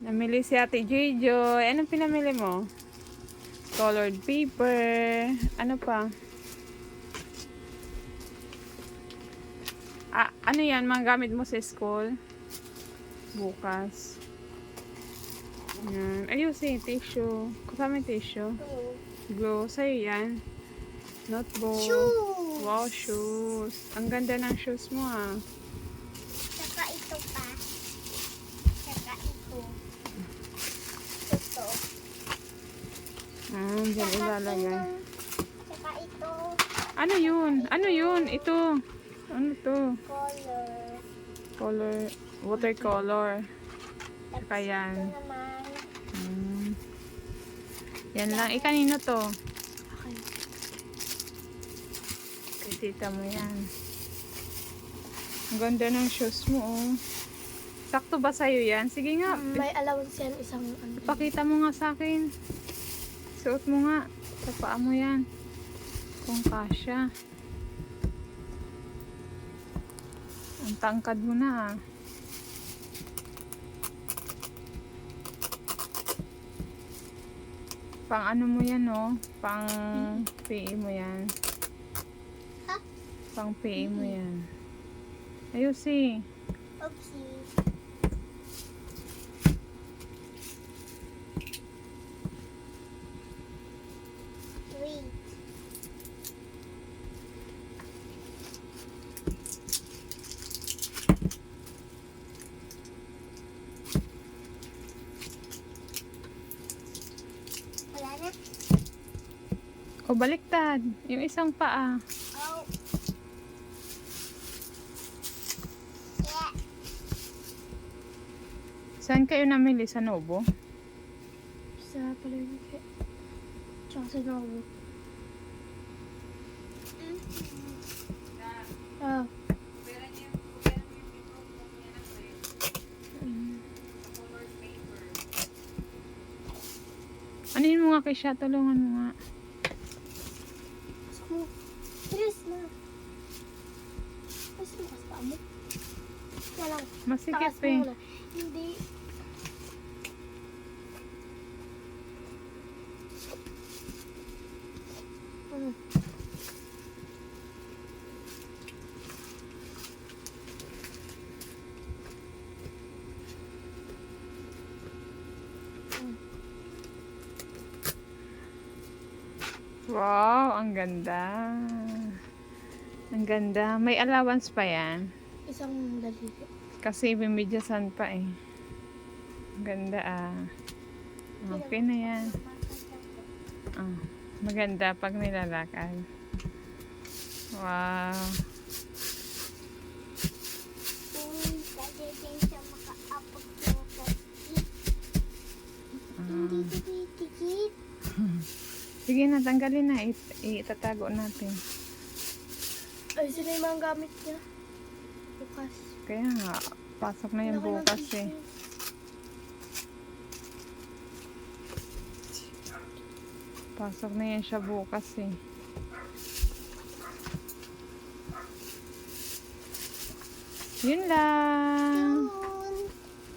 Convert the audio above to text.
Namili si Ate Joy. Anong pinamili mo? Colored paper. Ano pa? Ano yan? Mga gamit mo sa school? Bukas. Yan. Ayusin, tissue. Kasama yung tissue. Glue. Sa'yo yan. Notebook. Shoes! Wow, shoes. Ang ganda ng shoes mo ah. Saka ito pa. Saka ito. Ito. Diyan ilalagay. Saka ito. Ano yun? Ano yun? Ito. Ano to? Color. Color. Watercolor. Tapos Saka yan. ito naman. Yan lang. Kanino to? Okay. Kay tita mo yan. Ang ganda ng shoes mo oh. Sakto ba sa'yo yan? Sige nga. May allowance yan isang ano. Pakita mo nga sa akin. Suot mo nga. Sa paa mo yan. Kung kasya. Ang tangkad mo na ah. Pang ano mo yan oh. Pang PE mo yan. Ha? Pang PE mo yan. Ayusin. Oopsie. Wait. Wala na? O baliktad. Yung isang paa. Oh. Yeah. Saan kayo namili? Sa Novo? Sa palengke. Tsaka sa Novo. Ah. Anin mo nga kay siya? Tulungan mo nga. Gusto mo. Bilis na. Bilis mo kasi paa mo. Walang. Masikip Taas mo eh. muna. Hindi. Wow, ang ganda. Ang ganda. May allowance pa yan. Isang daliri. Kasi bimidyasan pa eh. Ang ganda ah. Okay na yan. Ah, maganda pag nilalakad. Wow. Uy, kasi din siya makaapag ko. Hindi titikit. Sige na, tanggalin na. Itatago natin. Ay, sila yung mga gamit niya. Bukas. Kaya nga, pasok na yan Laki ng bukas tissue. eh. Pasok na yan siya bukas eh. Yun lang.